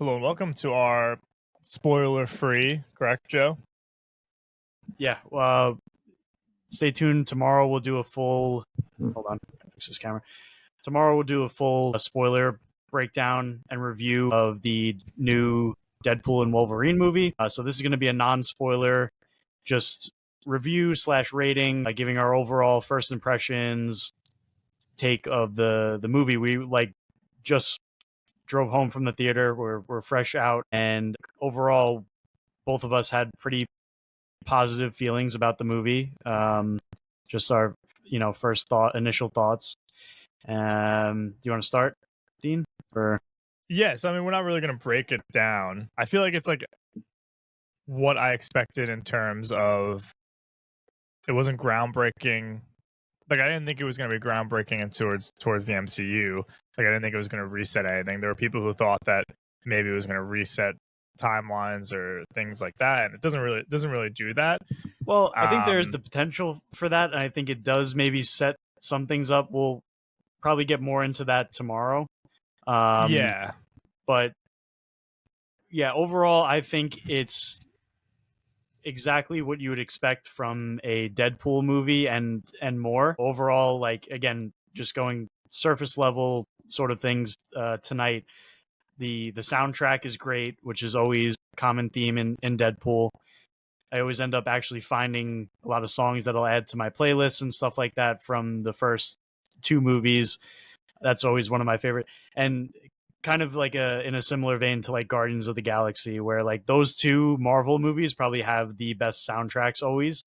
Hello and welcome to our spoiler-free, correct, Joe? Yeah. Stay tuned. Tomorrow we'll do a full. Hold on, fix this camera. Tomorrow we'll do a full spoiler breakdown and review of the new Deadpool and Wolverine movie. So this is going to be a non-spoiler, just review slash rating, giving our overall first impressions, take of the movie. We just drove home from the theater. We're fresh out, and overall, both of us had pretty positive feelings about the movie. Just our initial thoughts. Do you want to start, Dean? Or Yes, I mean we're not really going to break it down. I feel like it's like what I expected in terms of it wasn't groundbreaking. Like I didn't think it was going to be groundbreaking and towards the MCU. Like I didn't think it was going to reset anything. There were people who thought that maybe it was going to reset timelines or things like that, and it doesn't really do that. Well, I think there's the potential for that, and I think it does maybe set some things up. We'll probably get more into that tomorrow. Yeah, but yeah, overall, I think it's exactly what you would expect from a Deadpool movie and more. Overall, like again, just going surface level sort of things tonight. The soundtrack is great, which is always a common theme in Deadpool. I always end up actually finding a lot of songs that I'll add to my playlist and stuff like that from the first two movies. That's always one of my favorite. And kind of like in a similar vein to like Guardians of the Galaxy, where like those two Marvel movies probably have the best soundtracks always.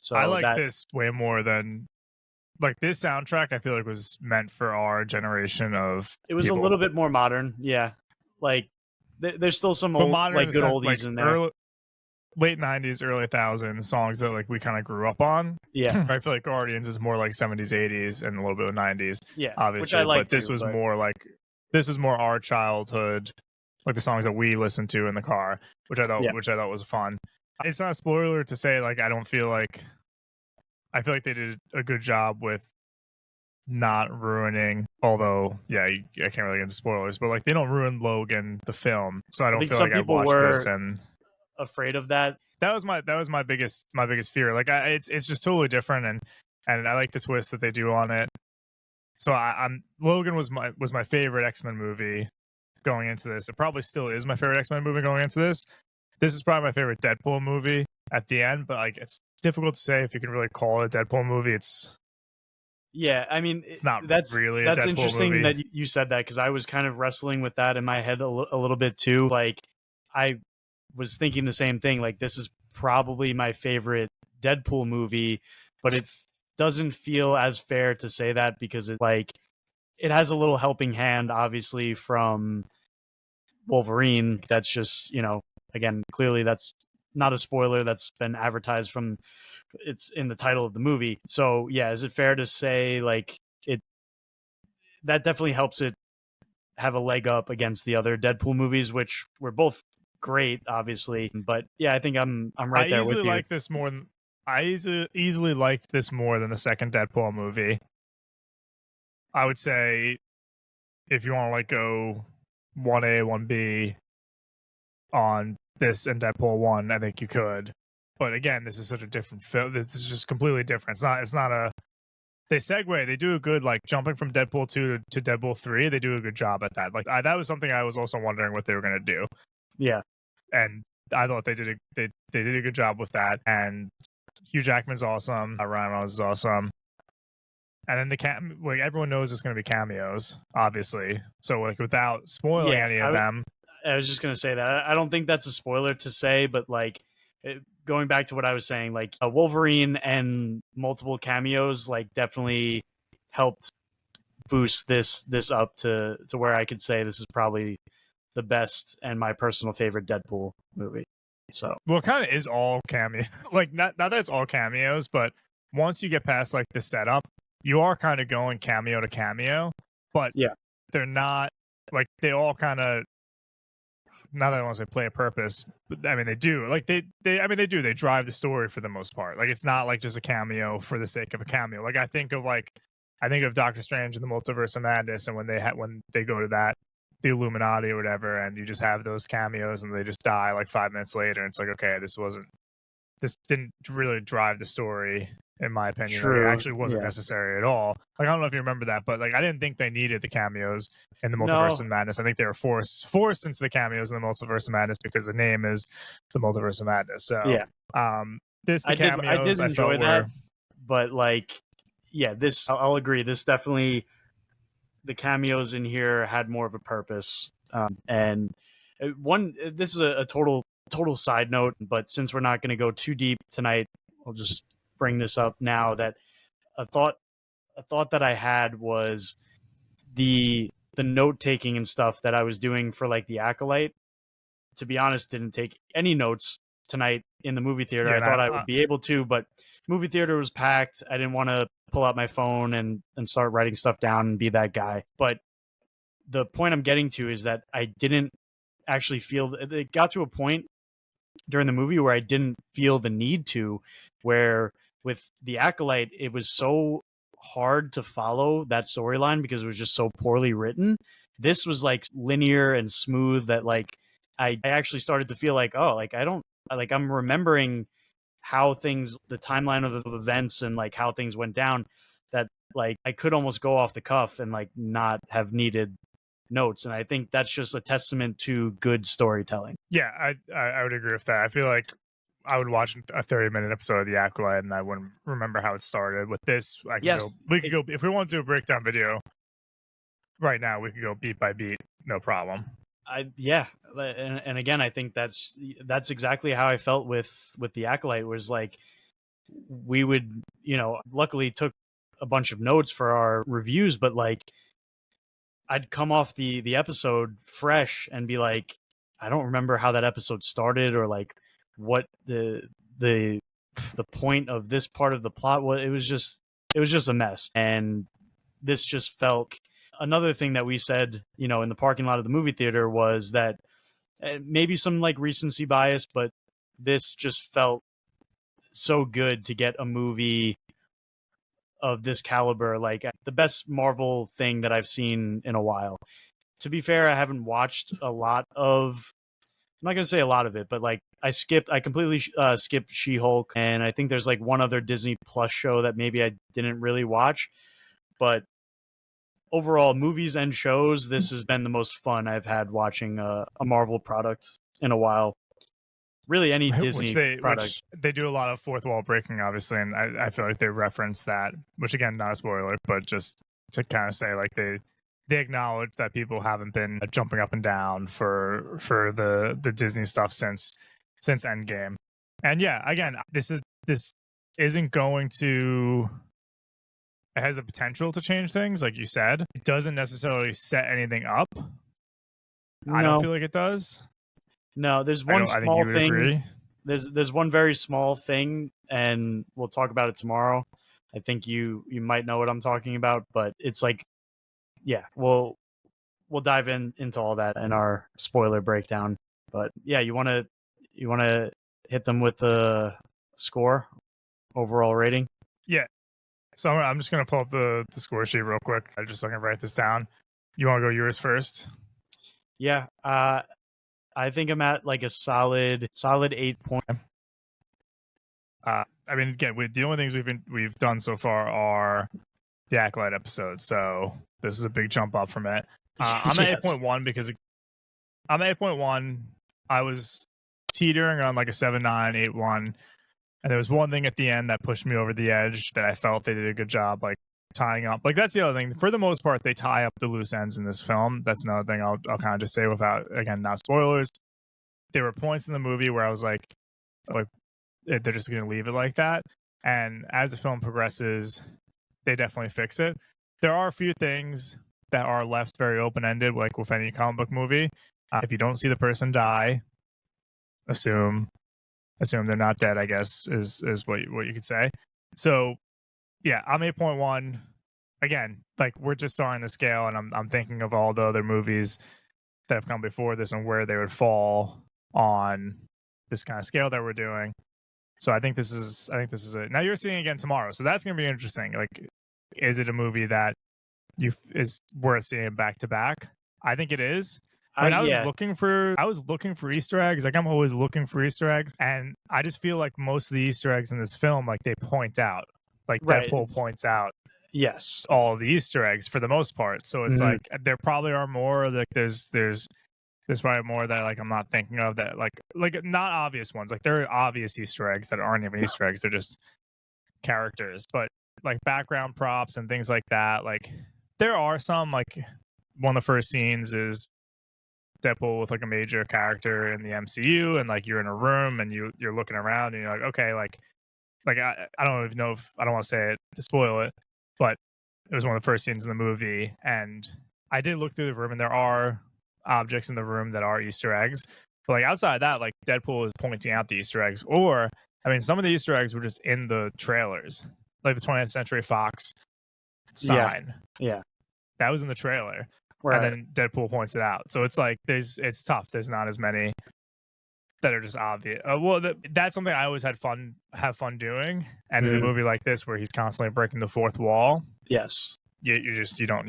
So I like this way more than like this soundtrack. I feel like was meant for our generation of. It was people. A little bit more modern, yeah. Like there's still some old, like good oldies in there. Late 90s, early 2000s songs that like we kind of grew up on. Yeah. I feel like Guardians is more like 70s, 80s, and a little bit of 90s. Yeah, obviously. Which I like but this was more like our childhood, like the songs that we listened to in the car, which I thought was fun. It's not a spoiler to say like I feel like they did a good job with not ruining, although I can't really get into spoilers, but like they don't ruin Logan the film, so I don't feel like I watched this and afraid of that. That was my biggest fear. Like it's just totally different, and I like the twist that they do on it. So I'm Logan was my favorite X-Men movie going into this. It probably still is my favorite X-Men movie going into this. This is probably my favorite Deadpool movie at the end, but like it's difficult to say if you can really call it a Deadpool movie. I mean, it's not really. That's a Deadpool interesting movie. that you said that, because I was kind of wrestling with that in my head a little bit too. Like I was thinking the same thing. Like this is probably my favorite Deadpool movie, but it doesn't feel as fair to say that because it has a little helping hand, obviously, from Wolverine. That's just, again, clearly that's not a spoiler. That's been advertised from, it's in the title of the movie. So yeah, is it fair to say like that definitely helps it have a leg up against the other Deadpool movies, which were both great, obviously. But yeah, I think I'm right there with you. I easily liked this more than the second Deadpool movie. I would say if you want to like go 1A, 1B on this and Deadpool 1, I think you could. But again, this is such a different film. This is just completely different. It's not a. They segue. They do a good like jumping from Deadpool 2 to Deadpool 3. They do a good job at that. Like that was something I was also wondering what they were going to do. Yeah, and I thought they did a good job with that. And Hugh Jackman's awesome. Ryan Reynolds is awesome. And then like everyone knows it's going to be cameos, obviously. So like without spoiling any of them, I was just going to say that I don't think that's a spoiler to say, but like going back to what I was saying, like Wolverine and multiple cameos, like definitely helped boost this up to where I could say this is probably the best and my personal favorite Deadpool movie. So well, it kind of is all cameo. Like not that it's all cameos, but once you get past like the setup, you are kind of going cameo to cameo. But yeah, they're not like they all kind of. Not that I want to say play a purpose, but I mean they do. Like they do. They drive the story for the most part. Like it's not like just a cameo for the sake of a cameo. Like I think of Doctor Strange and the Multiverse of Madness, and when they go to that the Illuminati or whatever, and you just have those cameos and they just die like 5 minutes later. And it's like, okay, this didn't really drive the story, in my opinion. Like, it True. actually wasn't Yeah. necessary at all. Like, I don't know if you remember that, but like, I didn't think they needed the cameos in the Multiverse No. of Madness. I think they were forced into the cameos in the Multiverse of Madness because the name is the Multiverse of Madness. So, Yeah. the I cameos did I enjoy felt that, were but like, yeah, this I'll agree. This definitely, the cameos in here had more of a purpose. And this is a total side note, but since we're not going to go too deep tonight, I'll just bring this up now. That a thought that I had was the note taking and stuff that I was doing for like the Acolyte. To be honest, didn't take any notes tonight in the movie theater. yeah, I and thought I would be able to, but movie theater was packed. I didn't want to pull out my phone and start writing stuff down and be that guy. But the point I'm getting to is that I didn't actually feel it got to a point during the movie where I didn't feel the need to, where with the Acolyte, it was so hard to follow that storyline because it was just so poorly written. This was like linear and smooth that like I actually started to feel like, oh, like I'm remembering how things, the timeline of events and like how things went down, that like I could almost go off the cuff and like not have needed notes. And I think that's just a testament to good storytelling. yeah, I would agree with that. I feel like I would watch a 30-minute episode of The Acolyte and I wouldn't remember how it stared. With this, Yes, we could go, if we want to do a breakdown video right now, we could go beat by beat, no problem. And again, I think that's exactly how I felt with the Acolyte. Was like, we would, luckily took a bunch of notes for our reviews, but like I'd come off the episode fresh and be like, I don't remember how that episode started, or like what the point of this part of the plot was. It was just a mess. And this just felt, another thing that we said, in the parking lot of the movie theater, was that maybe some like recency bias, but this just felt so good to get a movie of this caliber, like the best Marvel thing that I've seen in a while. To be fair, I haven't watched a lot of, I'm not going to say a lot of it, but like I completely skipped She-Hulk, and I think there's like one other Disney Plus show that maybe I didn't really watch. But overall, movies and shows, this has been the most fun I've had watching a Marvel product in a while. Really, any Disney product. Which they do a lot of fourth wall breaking, obviously, and I feel like they reference that, which again, not a spoiler, but just to kind of say like they acknowledge that people haven't been jumping up and down for the Disney stuff since Endgame. And yeah, again, this isn't going to, it has the potential to change things, like you said. It doesn't necessarily set anything up. I don't feel like it does. No, there's one small thing. Agree. There's one very small thing, and we'll talk about it tomorrow. I think you might know what I'm talking about, but it's like, yeah, we'll dive into all that in our spoiler breakdown. But yeah, you want to hit them with the score, overall rating? Yeah. So I'm just gonna pull up the score sheet real quick. I just so I can write this down. You want to go yours first? Yeah. I think I'm at like a solid 8 point. I mean, again, the only things we've done so far are the Acolyte episodes, so this is a big jump up from it. I'm at 8.1 because I'm at 8.1. I was teetering on like a 7.9, 8.1, and there was one thing at the end that pushed me over the edge that I felt they did a good job, like tying up. Like, that's the other thing. For the most part, they tie up the loose ends in this film. That's another thing I'll kind of just say without, again, not spoilers. There were points in the movie where I was like they're just going to leave it like that. And as the film progresses, they definitely fix it. There are a few things that are left very open-ended, like with any comic book movie. If you don't see the person die, assume they're not dead, I guess, is what you could say. So yeah, I'm 8.1. Again, like, we're just starting the scale, and I'm thinking of all the other movies that have come before this and where they would fall on this kind of scale that we're doing. So I think this is it. Now you're seeing it again tomorrow, so that's going to be interesting. Like, is it a movie that is worth seeing back to back? I think it is. I mean, Yeah, I was looking for Easter eggs. Like, I'm always looking for Easter eggs, and I just feel like most of the Easter eggs in this film, like, they point out, like right. Deadpool points out Yes. all of the Easter eggs for the most part. So it's Mhm. like there probably are more. Like, there's probably more that like I'm not thinking of that like not obvious ones. Like there are obvious Easter eggs that aren't even Easter eggs. They're just characters, but like background props and things like that. Like there are some like one of the first scenes is Deadpool with like a major character in the MCU, and like you're in a room and you're looking around and you're like, okay, like I don't even know if I don't want to say it to spoil it, but it was one of the first scenes in the movie, and I did look through the room and there are objects in the room that are Easter eggs. But like outside of that, like Deadpool is pointing out the Easter eggs, or I mean, some of the Easter eggs were just in the trailers, like the 20th Century Fox Yeah. sign Yeah. that was in the trailer, and Right. then Deadpool points it out. So it's like it's tough. There's not as many that are just obvious. Well, that's something I always have fun doing, and in a Mhm. movie like this where he's constantly breaking the fourth wall, Yes. you don't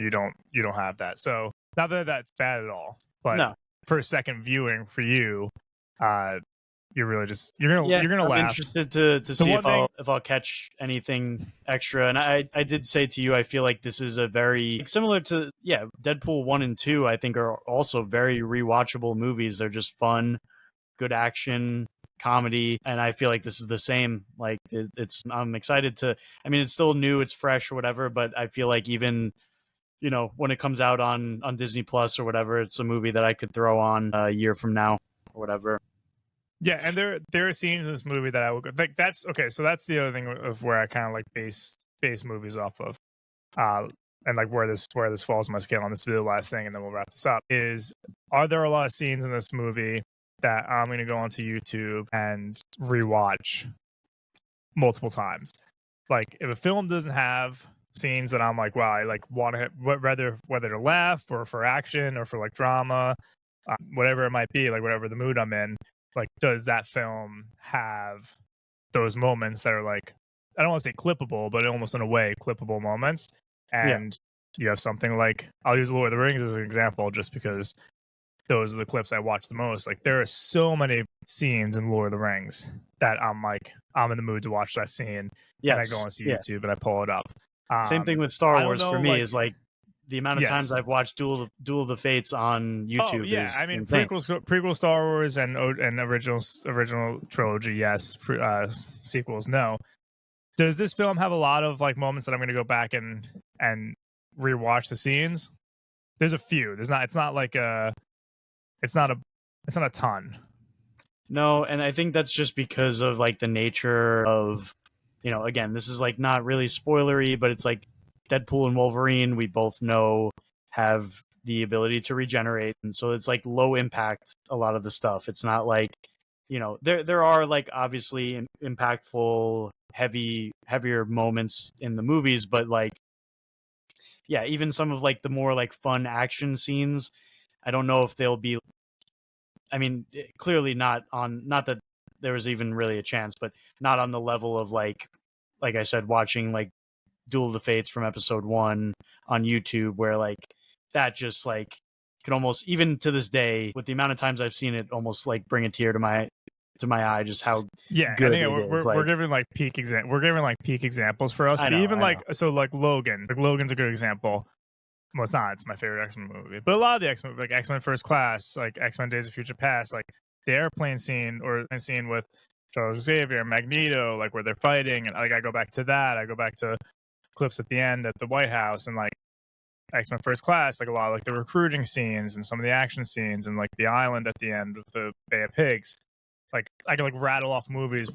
have that. So not that that's bad at all, but No. for a second viewing for you, uh, you're really just Yeah, you're gonna I'm laugh. interested to The see one thing, if I'll catch anything extra. And I did say to you, I feel like this is a very similar to Deadpool 1 and 2. I think are also very rewatchable movies. They're just fun, good action, comedy, and I feel like this is the same. Like it's I'm excited to. I mean, it's still new, it's fresh or whatever, but I feel like even when it comes out on Disney Plus or whatever, it's a movie that I could throw on a year from now or whatever. yeah, and there are scenes in this movie that I will go like that's okay. So that's the other thing of where I kind of like base movies off of. And like where this falls on my scale, and this will be the last thing, and then we'll wrap this up. Is are there a lot of scenes in this movie that I'm going to go onto YouTube and rewatch multiple times? Like if a film doesn't have scenes that I'm like, wow, I like want to whether to laugh or for action or for like drama, whatever it might be, like whatever the mood I'm in, like does that film have those moments that are like I don't want to say clippable, but almost in a way clippable moments. Yeah. And you have something like I'll use Lord of the Rings as an example, just because those are the clips I watch the most. Like there are so many scenes in Lord of the Rings that I'm like I'm in the mood to watch that scene, and I go Yes. onto Yeah. YouTube and I pull it up. Same thing with Star I don't Wars for know, me like is like the amount of times yes. I've watched Duel of the Fates on Oh YouTube yeah, is I mean insane. prequel Star Wars and original trilogy, yes. Sequels, no. Does this film have a lot of like moments that I'm going to go back and rewatch the scenes? There's a few. There's not. It's not like a. It's not a. It's not a ton. No, and I think that's just because of like the nature of, again, this is like not really spoilery, but it's like Deadpool and Wolverine, we both know have the ability to regenerate, and so it's like low impact a lot of the stuff. It's not like, there are like obviously impactful heavier moments in the movies, but like yeah, even some of like the more like fun action scenes, I don't know if they'll be. I mean, clearly not that there was even really a chance, but not on the level of like I said, watching like Duel of the Fates from episode 1 on YouTube, where like that just like could almost, even to this day, with the amount of times I've seen it, almost like bring a tear to my eye, just how Yeah, I good think it is. we're Like, giving like we're giving like peak examples for us, I but know, even I know. like so like Logan, like Logan's a good example. Well, it's not. It's my favorite X Men movie, but a lot of the X Men, like X Men First Class, like X Men Days of Future Past, like the airplane scene or a scene with Charles Xavier and Magneto, like where they're fighting, and like I go back to that. I go back to clips at the end at the White House, and like X Men First Class, like a lot of like the recruiting scenes and some of the action scenes, and like the island at the end with the Bay of Pigs. Like I can like rattle off movies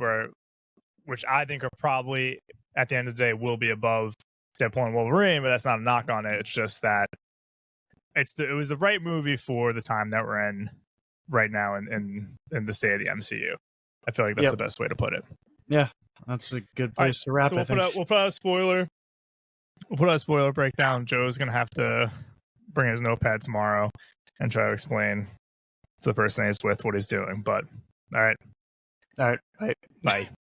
which I think are probably at the end of the day will be above Deadpool and Wolverine, but that's not a knock on it. It's just that it was the right movie for the time that we're in right now in the state of the MCU. I feel like that's Yep. the best way to put it. Yeah, that's a good All right, place to wrap. so I think. we'll put out a spoiler. We'll put out a spoiler breakdown. Joe's gonna have to bring his notepad tomorrow and try to explain to the person he's with what he's doing. But all right, All right. Bye. bye.